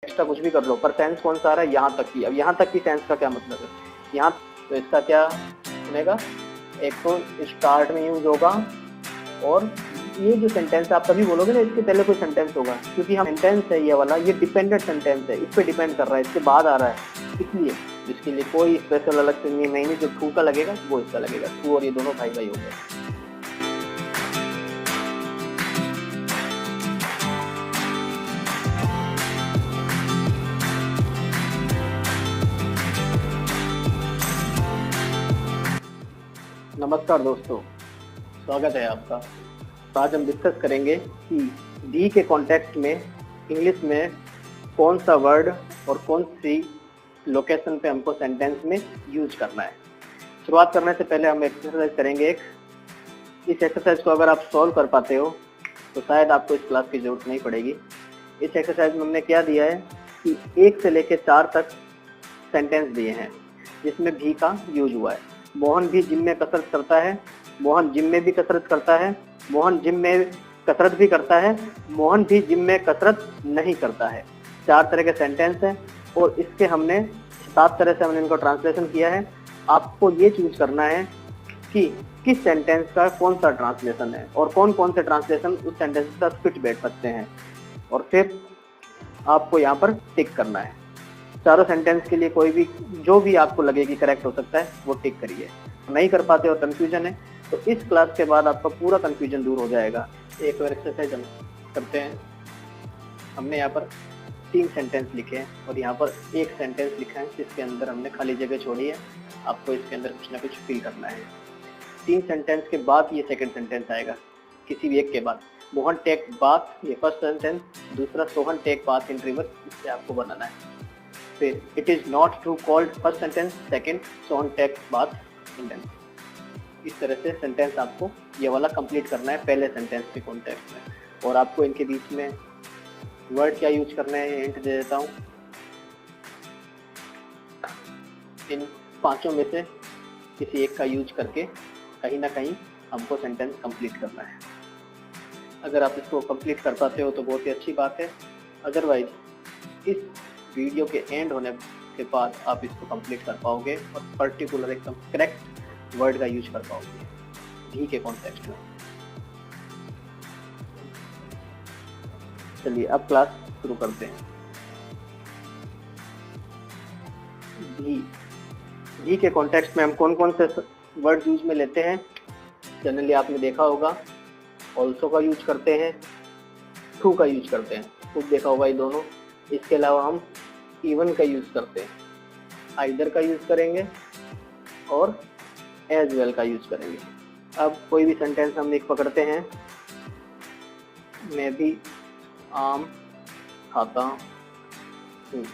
Extra कुछ भी कर लो, पर सेंस कौन सा आ रहा है, यहाँ तक की। अब यहाँ तक की सेंस का क्या मतलब है, यहाँ तो इसका क्या बनेगा, एक तो स्टार्ट में यूज होगा, और ये जो सेंटेंस आप तभी बोलोगे ना इसके पहले कोई सेंटेंस होगा, क्योंकि हम सेंटेंस है ये वाला, ये डिपेंडेंट सेंटेंस है, इस पे डिपेंड कर रहा है, इसके बाद आ रहा है, इसलिए इसके लिए कोई स्पेशल अलग से नहीं, जो टू का लगेगा वो इसका लगेगा। टू और ये दोनों भाई भाई हो गए। नमस्कार दोस्तों, स्वागत है आपका। तो आज हम डिस्कस करेंगे कि दी के कॉन्टेक्स्ट में इंग्लिश में कौन सा वर्ड और कौन सी लोकेशन पे हमको सेंटेंस में यूज करना है। शुरुआत करने से पहले हम एक्सरसाइज करेंगे एक। इस एक्सरसाइज को अगर आप सॉल्व कर पाते हो तो शायद आपको इस क्लास की जरूरत नहीं पड़ेगी। इस एक्सरसाइज में हमने क्या दिया है कि 1 से लेकर 4 तक सेंटेंस दिए हैं जिसमें भी का यूज हुआ है। मोहन भी जिम में कसरत करता है, मोहन जिम में भी कसरत करता है, मोहन जिम में कसरत भी करता है, मोहन भी जिम में कसरत नहीं करता है। 4 तरह के सेंटेंस हैं और इसके हमने 7 तरह से हमने इनको ट्रांसलेशन किया है। आपको ये चूज करना है कि किस सेंटेंस का कौन सा ट्रांसलेशन है और कौन कौन से ट्रांसलेशन उस सेंटेंस के साथ फिट बैठ सकते हैं, और फिर आपको यहाँ पर टिक करना है। चारों सेंटेंस के लिए कोई भी जो भी आपको लगे कि करेक्ट हो सकता है वो टिक करिए। नहीं कर पाते और कंफ्यूजन है तो इस क्लास के बाद आपका पूरा कंफ्यूजन दूर हो जाएगा। एक और एक्सरसाइज हम करते हैं। हमने यहाँ पर 3 सेंटेंस लिखे हैं और यहाँ पर 1 सेंटेंस लिखा है जिसके अंदर हमने खाली जगह छोड़ी है। आपको इसके अंदर कुछ ना कुछ फिल करना है। 3 सेंटेंस के बाद ये सेकेंड सेंटेंस आएगा, किसी भी एक के बाद। मोहन टेक बाथ, ये फर्स्ट सेंटेंस। दूसरा Sohan take bath in river, इससे आपको बनाना है। फिर it is not true called, first sentence. Second, Sohan take bath sentence. इस तरह से सेंटेंस आपको ये वाला कंप्लीट करना है पहले सेंटेंस के कॉन्टेक्स्ट में। और आपको इनके बीच में वर्ड क्या यूज करना है हिंट दे देता हूँ। इन 5 में से किसी एक का यूज करके कहीं ना कहीं हमको सेंटेंस कंप्लीट करना है। अगर आप इसको कंप्लीट कर पाते हो तो बहुत ही अच्छी बात है, अदरवाइज इस वीडियो के एंड होने के बाद आप इसको कंप्लीट कर पाओगे और पर्टिकुलर एकदम करेक्ट वर्ड का यूज कर पाओगे भी के कॉन्टेक्स्ट में। चलिए अब क्लास शुरू करते हैं। भी के कॉन्टेक्स्ट में हम कौन कौन से वर्ड यूज में लेते हैं, जनरली आपने देखा होगा। ऑल्सो का यूज करते हैं, टू का यूज करते हैं, खूब देखा होगा ये दोनों। इसके अलावा हम इवन का यूज करते हैं, आइदर का यूज करेंगे और एज वेल का यूज करेंगे। अब कोई भी सेंटेंस हम एक पकड़ते हैं। मैं भी आम खाता हूँ।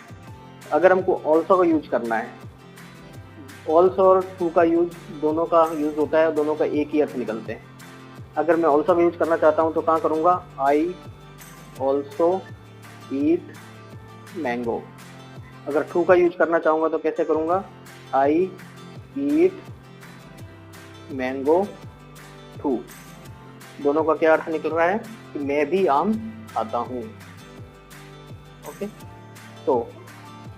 अगर हमको ऑल्सो का यूज करना है, ऑल्सो और टू का यूज दोनों का यूज होता है, दोनों का एक ही अर्थ निकलते हैं। अगर मैं ऑल्सो का यूज करना चाहता हूँ तो कहाँ करूँगा, आई ऑल्सो ईट मैंगो। अगर टू का यूज करना चाहूँगा तो कैसे करूँगा, आई ईट मैंगो टू। दोनों का क्या अर्थ निकल रहा है कि मैं भी आम खाता हूँ। ओके, तो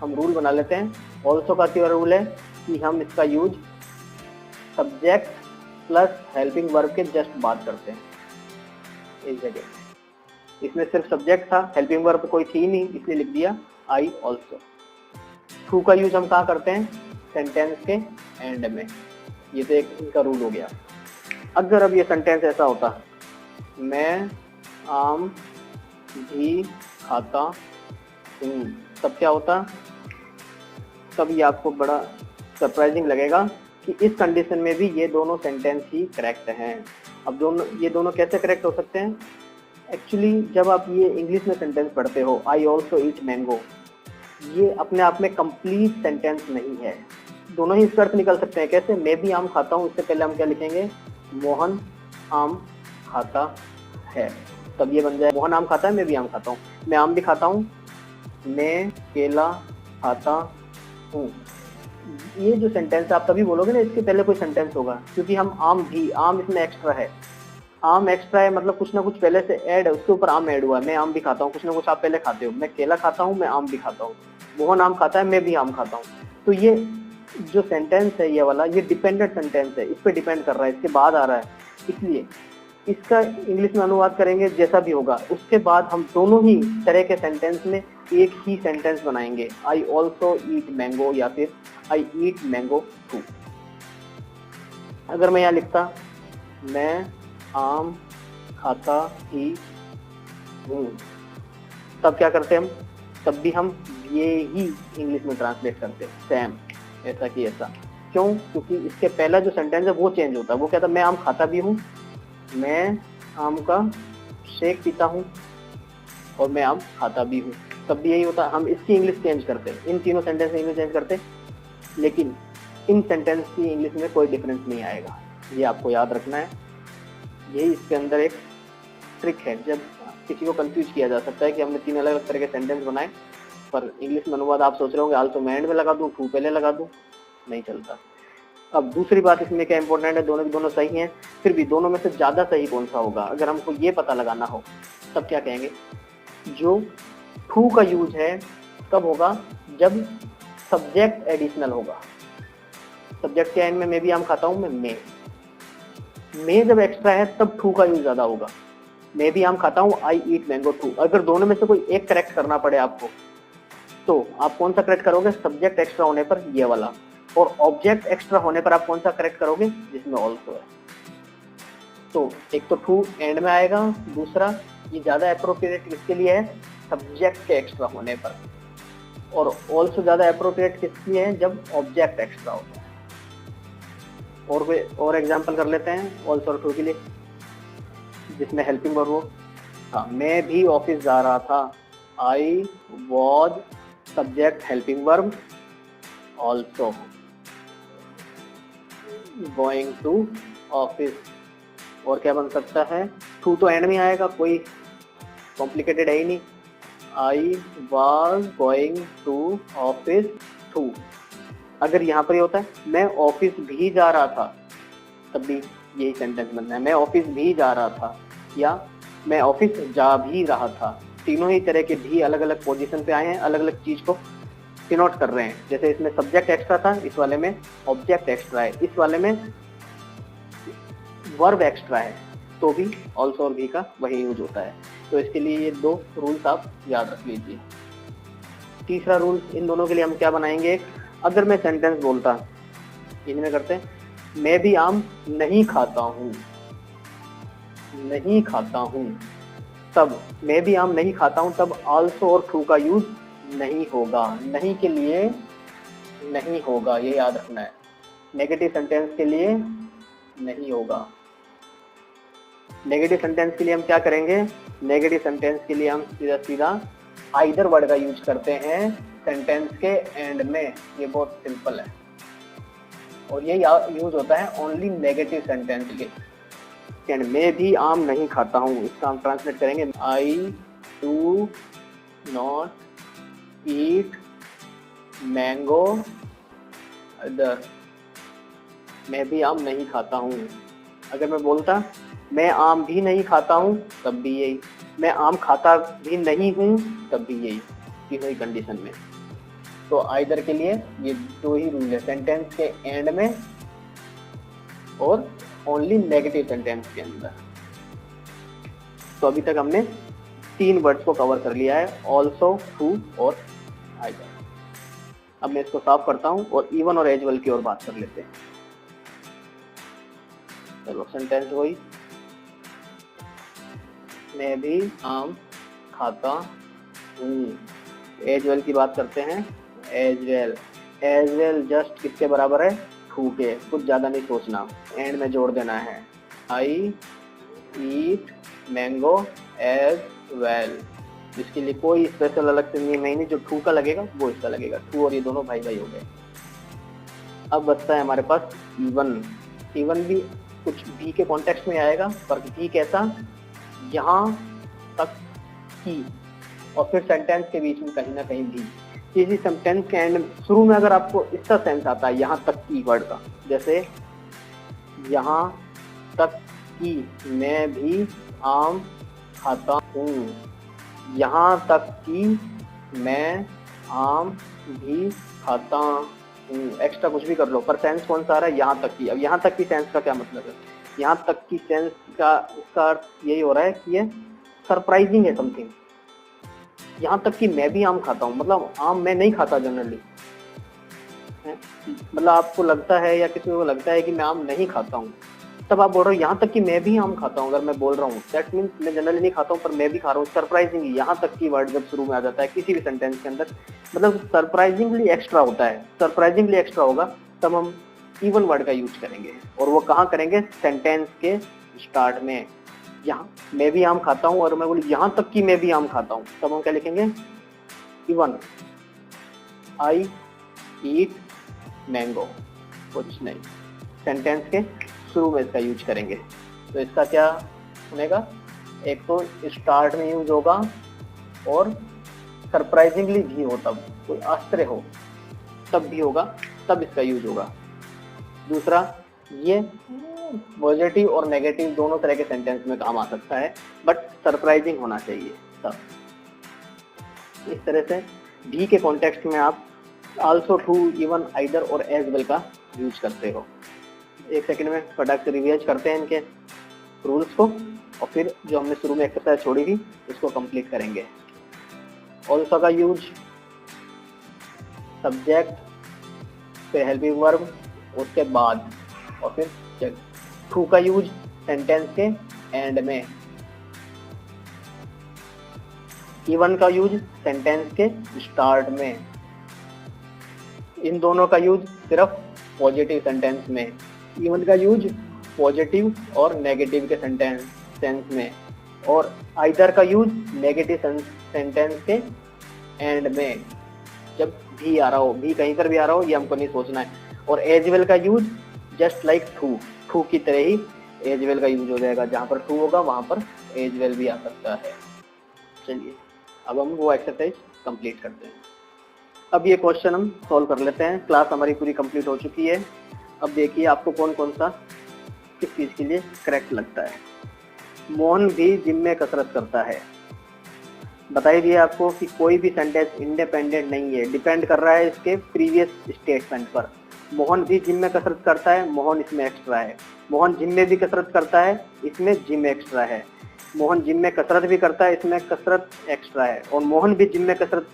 हम रूल बना लेते हैं। ऑल्सो का क्या रूल है कि हम इसका use subject plus helping verb के जस्ट बाद करते हैं इस जगह। इसमें सिर्फ सब्जेक्ट था, हेल्पिंग वर्ब कोई थी नहीं, इसलिए लिख दिया आई ऑल्सो। टू का यूज हम कहाँ करते हैं, सेंटेंस के एंड में। ये तो एक इनका रूल हो गया। अगर अब ये सेंटेंस ऐसा होता, मैं आम भी खाता हूँ, तब क्या होता, तब ये आपको बड़ा सरप्राइजिंग लगेगा कि इस कंडीशन में भी ये दोनों सेंटेंस ही करेक्ट हैं। अब ये दोनों कैसे करेक्ट हो सकते हैं, एक्चुअली जब आप ये इंग्लिश में सेंटेंस पढ़ते हो, आई ऑल्सो ईट मैंगो, ये अपने आप में कंप्लीट सेंटेंस नहीं है। दोनों ही इसका अर्थ निकल सकते हैं। कैसे, मैं भी आम खाता हूँ, इससे पहले हम क्या लिखेंगे, मोहन आम खाता है, तब ये बन जाए मोहन आम खाता है, मैं भी आम खाता हूँ। मैं आम भी खाता हूँ, मैं केला खाता हूँ। ये जो सेंटेंस आप तभी बोलोगे ना इसके पहले कोई सेंटेंस होगा, क्योंकि हम आम भी, आम इसमें एक्स्ट्रा है, आम एक्स्ट्रा है मतलब कुछ ना कुछ पहले से ऐड है, उसके ऊपर आम ऐड हुआ है। मैं आम भी खाता हूँ, कुछ ना कुछ आप पहले खाते हो। मैं केला खाता हूँ, मैं आम भी खाता हूँ। मोहन आम खाता है, मैं भी आम खाता हूँ। तो ये जो सेंटेंस है ये वाला, ये डिपेंडेंट सेंटेंस है, इस पे डिपेंड कर रहा है, इसके बाद आ रहा है। इसलिए इसका इंग्लिश में अनुवाद करेंगे जैसा भी होगा, उसके बाद हम दोनों ही तरह के सेंटेंस में एक ही सेंटेंस बनाएंगे। आई ऑल्सो ईट मैंगो या फिर आई ईट मैंगो टू। अगर मैं यहाँ लिखता मैं आम खाता ही हूँ, तब क्या करते हम, तब भी हम ये ही इंग्लिश में ट्रांसलेट करते सेम, ऐसा कि ऐसा। क्यों? क्योंकि इसके पहला जो सेंटेंस है वो चेंज होता है। वो कहता मैं आम खाता भी हूँ, मैं आम का शेक पीता हूँ और मैं आम खाता भी हूँ, तब भी यही होता। हम इसकी इंग्लिश चेंज करते, इन तीनों सेंटेंस की इंग्लिश चेंज करते, लेकिन इन सेंटेंस की इंग्लिश में कोई डिफरेंस नहीं आएगा। ये आपको याद रखना है। यही इसके अंदर एक ट्रिक है। जब किसी को कंफ्यूज किया जा सकता है कि हमने 3 अलग अलग तरह के सेंटेंस बनाए, पर इंग्लिश में अनुवाद आप सोच रहे होंगे आल्सो मैं एंड में लगा दूं, टू पहले लगा दूं, नहीं चलता। अब दूसरी बात इसमें क्या इंपॉर्टेंट है, दोनों की दोनों सही हैं, फिर भी दोनों में से ज्यादा सही कौन सा होगा, अगर हमको ये पता लगाना हो तब क्या कहेंगे, जो टू का यूज है कब होगा, जब सब्जेक्ट एडिशनल होगा। सब्जेक्ट के एंड में मैं भी आम खाता हूं, मैं जब एक्स्ट्रा है तब टू का यूज ज्यादा होगा। मैं भी आम खाता हूँ, आई ईट मैंगो टू। अगर दोनों में से कोई एक करेक्ट करना पड़े आपको, तो आप कौन सा करेक्ट करोगे, सब्जेक्ट एक्स्ट्रा होने पर ये वाला, और ऑब्जेक्ट एक्स्ट्रा होने पर आप कौन सा करेक्ट करोगे, जिसमें ऑल्सो है। तो एक तो टू एंड में आएगा, दूसरा ये ज्यादा अप्रोप्रिएट किसके लिए है, सब्जेक्ट के एक्स्ट्रा होने पर, और ऑल्सो ज्यादा अप्रोप्रिएट किसके लिए है, जब ऑब्जेक्ट एक्स्ट्रा होता है। और एग्जाम्पल कर लेते हैं ऑल्सो और टू के लिए, जिसमें हेल्पिंग वर्ब हो। हाँ, मैं भी ऑफिस जा रहा था, I was subject helping verb also going to office. और क्या बन सकता है, टू तो एंड में आएगा, कोई कॉम्प्लिकेटेड है ही नहीं। I was going to office too. अगर यहाँ पर ये होता है मैं ऑफिस भी जा रहा था, तब भी यही सेंटेंस बनना है, मैं ऑफिस भी जा रहा था या मैं ऑफिस जा भी रहा था। तीनों ही तरह के भी अलग अलग पोजीशन पे आए हैं, अलग अलग चीज को डिनोट कर रहे हैं। जैसे इसमें सब्जेक्ट एक्स्ट्रा था, इस वाले में ऑब्जेक्ट एक्स्ट्रा है, इस वाले में वर्ब एक्स्ट्रा है, तो भी ऑल्सो और भी का वही यूज होता है। तो इसके लिए ये 2 रूल्स आप याद रख लीजिए। तीसरा रूल इन दोनों के लिए हम क्या बनाएंगे, अगर मैं सेंटेंस बोलता, इनमें करते हैं मैं भी आम नहीं खाता हूँ, नहीं खाता हूँ, तब मैं भी आम नहीं खाता हूँ, तब आल्सो और टू का यूज नहीं होगा। नहीं के लिए नहीं होगा, ये याद रखना है। नेगेटिव सेंटेंस के लिए नहीं होगा। नेगेटिव सेंटेंस के लिए हम क्या करेंगे, नेगेटिव सेंटेंस के लिए हम सीधा सीधा आइदर वर्ड का यूज करते हैं सेंटेंस के एंड में। ये बहुत सिंपल है और ये यूज होता है ओनली नेगेटिव सेंटेंस के एंड। मैं भी आम नहीं खाता हूँ, इसका हम ट्रांसलेट करेंगे I do not eat mango other. मैं भी आम नहीं खाता हूँ। अगर मैं बोलता मैं आम भी नहीं खाता हूँ, तब भी यही। मैं आम खाता भी नहीं हूँ, तब भी यही, तीनों ही कंडीशन में। तो आइदर के लिए ये 2 ही रूल है, सेंटेंस के एंड में और ओनली नेगेटिव सेंटेंस के अंदर। तो अभी तक हमने 3 वर्ड्स को कवर कर लिया है, ऑल्सो, टू और आइदर। अब मैं इसको साफ करता हूँ और इवन और एज वेल की ओर बात कर लेते हैं। चलो, सेंटेंस वही, मैं भी आम खाता हूँ। एज वेल की बात करते हैं, एज वेल जस्ट किसके बराबर है, टू के। कुछ ज्यादा नहीं सोचना, एंड में जोड़ देना है आई ईट मैंगो एज वेल। जिसके लिए कोई स्पेशल अलग से नियम नहीं, जो टू का लगेगा वो इसका लगेगा। टू और ये दोनों भाई भाई हो गए। अब बचता है हमारे पास इवन। इवन भी कुछ भी के कॉन्टेक्स्ट में आएगा, पर भी कैसा, यहाँ तक की और फिर सेंटेंस के बीच में कहीं ना कहीं भी। किसी सेंटेंस के एंड शुरू में अगर आपको इसका सेंस आता है यहाँ तक की वर्ड का, जैसे यहाँ तक कि मैं भी आम खाता हूँ। यहाँ तक कि मैं आम भी खाता हूँ। एक्स्ट्रा कुछ भी कर लो, पर सेंस कौन सा आ रहा है? यहाँ तक की। अब यहाँ तक की सेंस का क्या मतलब है? यहाँ तक की सेंस का इसका अर्थ यही हो रहा है कि ये सरप्राइजिंग है समथिंग। यहाँ तक कि मैं भी आम खाता हूँ, मतलब आम मैं नहीं खाता जनरली, मतलब आपको लगता है या किसी को लगता है कि मैं आम नहीं खाता हूँ, तब आप बोल रहे हो यहाँ तक कि मैं भी आम खाता हूँ। अगर मैं बोल रहा हूँ दैट मीन्स मैं जनरली नहीं खाता हूँ पर मैं भी खा रहा हूँ। सरप्राइजिंगली यहाँ तक की वर्ड जब शुरू में आ जाता है किसी भी सेंटेंस के अंदर, मतलब सरप्राइजिंगली एक्स्ट्रा होता है, सरप्राइजिंगली एक्स्ट्रा होगा, तब हम इवन वर्ड का यूज करेंगे। और वो कहाँ करेंगे? सेंटेंस के स्टार्ट में। यहाँ मैं भी आम खाता हूँ और मैं बोलूँ यहाँ तक कि मैं भी आम खाता हूँ, तब हम क्या लिखेंगे? Even I eat mango. कुछ नहीं, सेंटेंस के शुरू में इसका यूज करेंगे। तो इसका क्या बनेगा? एक तो स्टार्ट में यूज होगा और सरप्राइजिंगली भी हो, तब कोई आश्चर्य हो तब भी होगा, तब इसका यूज होगा। दूसरा, ये पॉजिटिव और नेगेटिव दोनों तरह के सेंटेंस में काम आ सकता है, बट सरप्राइजिंग होना चाहिए तब। इस तरह से भी के कॉन्टेक्स्ट में आप आल्सो, टू, इवन, आइदर और एज वेल का यूज करते हो। एक सेकंड में फटाक से रिवाइज करते हैं इनके रूल्स को, और फिर जो हमने शुरू में एक्सरसाइज छोड़ी थी उसको कंप्लीट करेंगे। ऑल्सो का यूज सब्जेक्ट फिर हेल्पिंग वर्ब उसके बाद, और फिर टू का यूज सेंटेंस के एंड में, इवन का यूज सेंटेंस के स्टार्ट में, इन दोनों का यूज सिर्फ पॉजिटिव सेंटेंस में, इवन का यूज पॉजिटिव और नेगेटिव के सेंटेंस में, और आइदर का यूज नेगेटिव सेंटेंस के एंड में जब भी आ रहा हो, भी कहीं पर भी आ रहा हो, ये हमको नहीं सोचना है। और एज वेल का use just like too, too की तरह ही एज वेल का यूज हो जाएगा, जहां पर टू होगा वहां पर एज वेल भी आ सकता है। चलिए अब हम वो एक्सरसाइज कंप्लीट करते हैं। अब ये क्वेश्चन हम सॉल्व कर लेते हैं। क्लास हमारी पूरी कंप्लीट हो चुकी है। अब देखिए आपको कौन कौन सा किस चीज़ के लिए करेक्ट लगता है। मोहन भी जिम में कसरत करता है। बताई दिए आपको कि कोई भी सेंटेंस इंडिपेंडेंट नहीं है, डिपेंड कर रहा है इसके प्रीवियस स्टेटमेंट पर। मोहन भी जिम में कसरत करता है, मोहन इसमें एक्स्ट्रा है। मोहन जिम में भी कसरत करता है, इसमें जिम एक्स्ट्रा है। मोहन जिम में कसरत भी करता है, इसमें कसरत एक्स्ट्रा है। और मोहन भी जिम में कसरत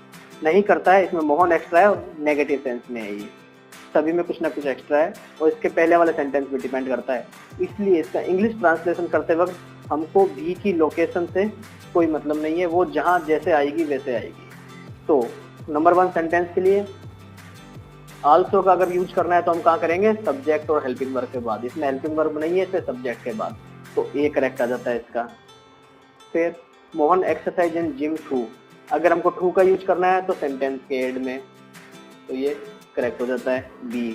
नहीं करता है, इसमें मोहन एक्स्ट्रा है और नेगेटिव सेंस में है। ये सभी में कुछ ना कुछ एक्स्ट्रा है और इसके पहले वाले सेंटेंस भी डिपेंड करता है। इसलिए इसका इंग्लिश ट्रांसलेशन करते वक्त हमको भी की लोकेशन से कोई मतलब नहीं है, वो जहाँ जैसे आएगी वैसे आएगी। तो नंबर 1 सेंटेंस के लिए आल्सो का अगर यूज करना है तो हम कहाँ करेंगे? सब्जेक्ट और हेल्पिंग वर्ब के बाद। इसमें हेल्पिंग वर्ब नहीं है, इसमें सब्जेक्ट के बाद, तो ए करेक्ट आ जाता है इसका। फिर Mohan exercise in gym too, अगर हमको टू का यूज करना है तो सेंटेंस के एंड में, तो ये करेक्ट हो जाता है बी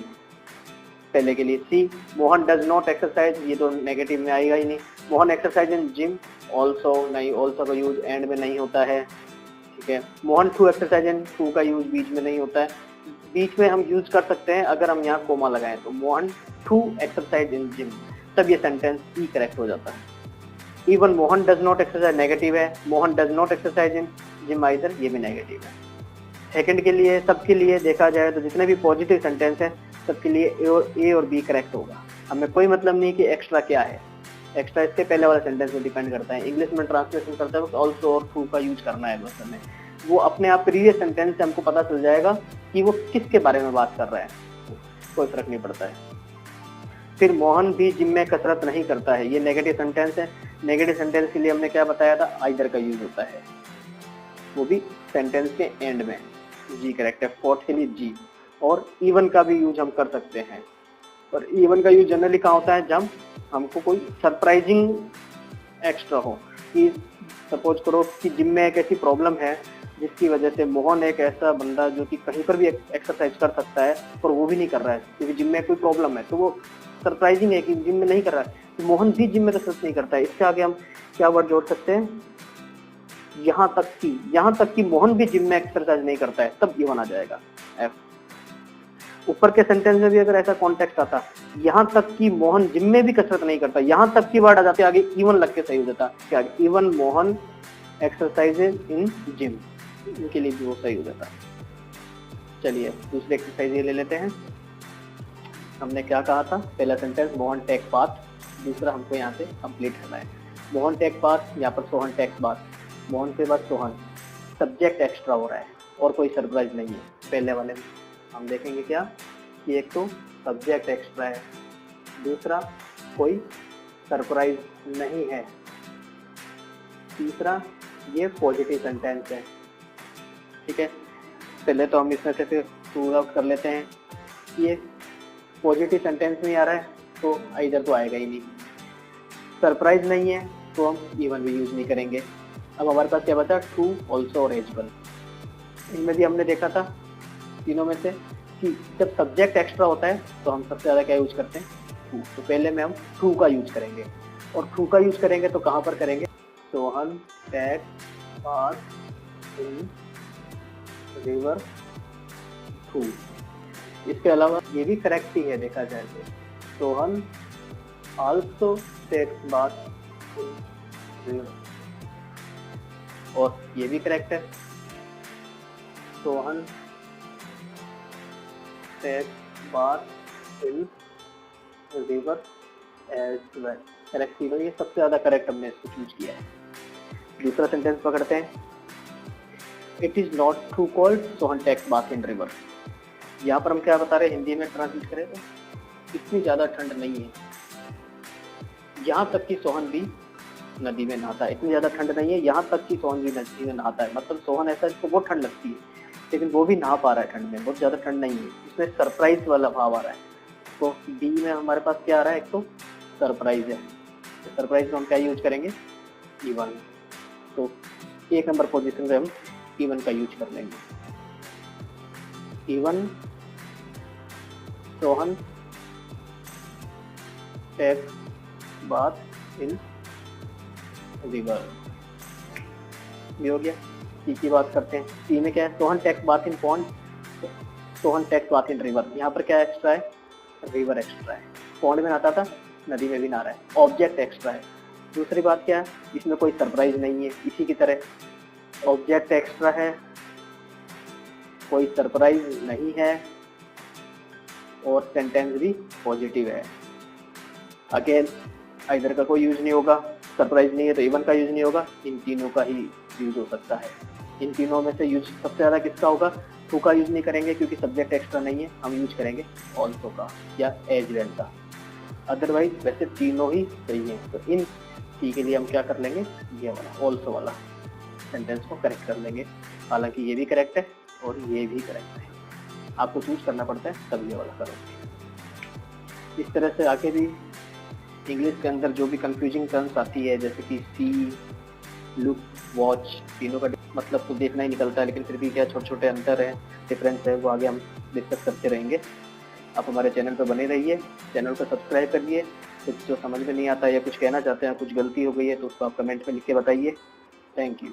पहले के लिए। C Mohan does not exercise, ये तो नेगेटिव में आएगा ही नहीं। Mohan exercise in gym also, नहीं, ऑल्सो का यूज एंड में नहीं होता है, ठीक है। Mohan too exercise in, too का यूज बीच में नहीं होता है। बीच में हम यूज कर सकते हैं अगर हम यहाँ कोमा लगाएं, तो Mohan too exercise in gym, तब ये सेंटेंस ई करेक्ट हो जाता है। Even Mohan does not exercise negative है, Mohan does not exercise in gym either, ये भी नेगेटिव है। सेकंड के लिए, सबके लिए देखा जाए तो जितने भी पॉजिटिव सेंटेंस हैं सबके लिए ए और बी करेक्ट होगा। हमें कोई मतलब नहीं कि एक्स्ट्रा क्या है, एक्स्ट्रा इसके पहले वाले सेंटेंस में डिपेंड करता है। इंग्लिश में ट्रांसलेशन करते वक्त ऑल्सो और टू का यूज करना है बस हमें, वो अपने आप प्रीवियस सेंटेंस से हमको पता चल जाएगा कि वो किसके बारे में बात कर रहा है, कोई फर्क नहीं पड़ता है। फिर मोहन भी जिम में कसरत नहीं करता है, ये नेगेटिव सेंटेंस है। नेगेटिव सेंटेंस के लिए हमने क्या बताया था? आइदर का यूज होता है, वो भी सेंटेंस के एंड में। जी करेक्ट है, फोर्थ के लिए जी। और इवन का भी यूज हम कर सकते हैं, और इवन का यूज जनरली कहाँ होता है? जब हमको कोई सरप्राइजिंग एक्स्ट्रा हो, कि सपोज करो कि जिम में एक ऐसी प्रॉब्लम है जिसकी वजह से मोहन एक ऐसा बंदा जो कि कहीं पर भी एक्सरसाइज कर सकता है और वो भी नहीं कर रहा है क्योंकि जिम में कोई प्रॉब्लम है, तो वो सरप्राइजिंग है कि जिम में नहीं कर रहा है, तो मोहन भी जिम में कसरत नहीं करता है। इसके आगे हम क्या वर्ड जोड़ सकते हैं? यहाँ तक कि मोहन भी जिम में एक्सरसाइज नहीं करता है, तब इवन आ जाएगा एफ। ऊपर के सेंटेंस में भी अगर ऐसा कॉन्टेक्स्ट आता, यहाँ तक कि मोहन जिम में भी कसरत नहीं करता, यहाँ तक की वर्ड आ जाते, आगे इवन लग के सही हो जाता, क्या इवन मोहन एक्सरसाइजेज इन जिम, इनके लिए भी वो सही हो जाता। चलिए दूसरी एक्सरसाइज ये ले लेते हैं। हमने क्या कहा था, पहला सेंटेंस मोहन टेक बाथ, दूसरा हमको यहाँ से कंप्लीट करना है। मोहन टेक बाथ, यहाँ पर सोहन टेक बाथ, मोहन के बाद सोहन, सब्जेक्ट एक्स्ट्रा हो रहा है और कोई सरप्राइज नहीं है। पहले वाले में हम देखेंगे क्या कि एक तो सब्जेक्ट एक्स्ट्रा है, दूसरा कोई सरप्राइज नहीं है, तीसरा ये पॉजिटिव सेंटेंस है। ठीक है, पहले तो हम इसमें से फिर रूल आउट कर लेते हैं कि ये पॉजिटिव सेंटेंस में आ रहा है तो इधर तो आएगा ही नहीं, सरप्राइज नहीं है तो हम इवन भी यूज नहीं करेंगे। अब हमारे पास क्या बचा, ट्रू, ऑल्सो और एज वन। इनमें भी हमने देखा था तीनों में से कि जब सब्जेक्ट एक्स्ट्रा होता है तो हम सबसे ज़्यादा क्या यूज करते हैं, ट्रू। तो पहले में हम ट्रू का यूज करेंगे, और ट्रू का यूज करेंगे तो कहाँ पर करेंगे, Sohan take bath in river true. इसके अलावा ये भी करेक्ट ही है देखा जाए तो, Sohan also takes bath in river, और ये भी करेक्ट है, Sohan takes bath in river as well. Correct ही, ये सबसे ज्यादा करेक्ट हमने इसको चूज किया है। दूसरा सेंटेंस पकड़ते हैं, it is not true called Sohan takes bath in river. यहाँ पर हम क्या बता रहे हैं, हिंदी में ट्रांसलेट करें तो इतनी ज्यादा ठंड नहीं है, यहाँ तक कि सोहन भी नदी में नहाता है। इतनी ज्यादा ठंड नहीं है, यहाँ तक कि सोहन भी नदी में नहाता है, मतलब सोहन ऐसा इसको बहुत ठंड लगती है लेकिन वो भी नहा पा रहा है ठंड में, बहुत ज्यादा ठंड नहीं है। इसमें सरप्राइज वाला भाव आ रहा है, तो बी में हमारे पास क्या आ रहा है, एक तो सरप्राइज है, तो सरप्राइज में हम क्या यूज करेंगे, इवन। तो एक नंबर पोजीशन पे हम इवन का यूज कर लेंगे, even Sohan take bath in river. ये हो गया। सी की बात करते हैं, सी में क्या है, Sohan takes bath in pond, Sohan takes bath in river. यहाँ पर क्या एक्स्ट्रा है, रिवर एक्स्ट्रा है, पॉन्ड में नहाता था, नदी में भी नहा रहा है, ऑब्जेक्ट एक्स्ट्रा है। दूसरी बात क्या है, इसमें कोई सरप्राइज नहीं है, इसी की तरह ऑब्जेक्ट एक्स्ट्रा है, कोई सरप्राइज नहीं है, और सेंटेंस भी पॉजिटिव है। अगेन इधर का कोई यूज नहीं होगा, सरप्राइज नहीं है तो इवन का यूज नहीं होगा, इन तीनों का ही यूज हो सकता है। इन तीनों में से यूज सबसे ज्यादा किसका होगा, टू का यूज नहीं करेंगे क्योंकि सब्जेक्ट एक्स्ट्रा नहीं है, हम यूज करेंगे ऑल्सो का या एज वेल का। अदरवाइज वैसे तीनों ही सही है, तो इन सी के लिए हम क्या कर लेंगे, ये वाला ऑल्सो वाला सेंटेंस को करेक्ट कर लेंगे। हालांकि ये भी करेक्ट है और ये भी करेक्ट है, आपको चूज करना पड़ता है तब ये वाला करोगे। इस तरह से आके भी इंग्लिश के अंदर जो भी कंफ्यूजिंग टर्म्स आती है, जैसे कि सी, लुक, वॉच, तीनों का मतलब तो देखना ही निकलता है, लेकिन फिर भी क्या छोटे छोटे अंतर है, डिफरेंस है, वो आगे हम डिस्कस करते रहेंगे। आप हमारे चैनल पर बने रहिए, चैनल को सब्सक्राइब करिए। कुछ जो समझ में नहीं आता या कुछ कहना चाहते हैं, कुछ गलती हो गई है तो उसको आप कमेंट में लिख के बताइए। Thank you.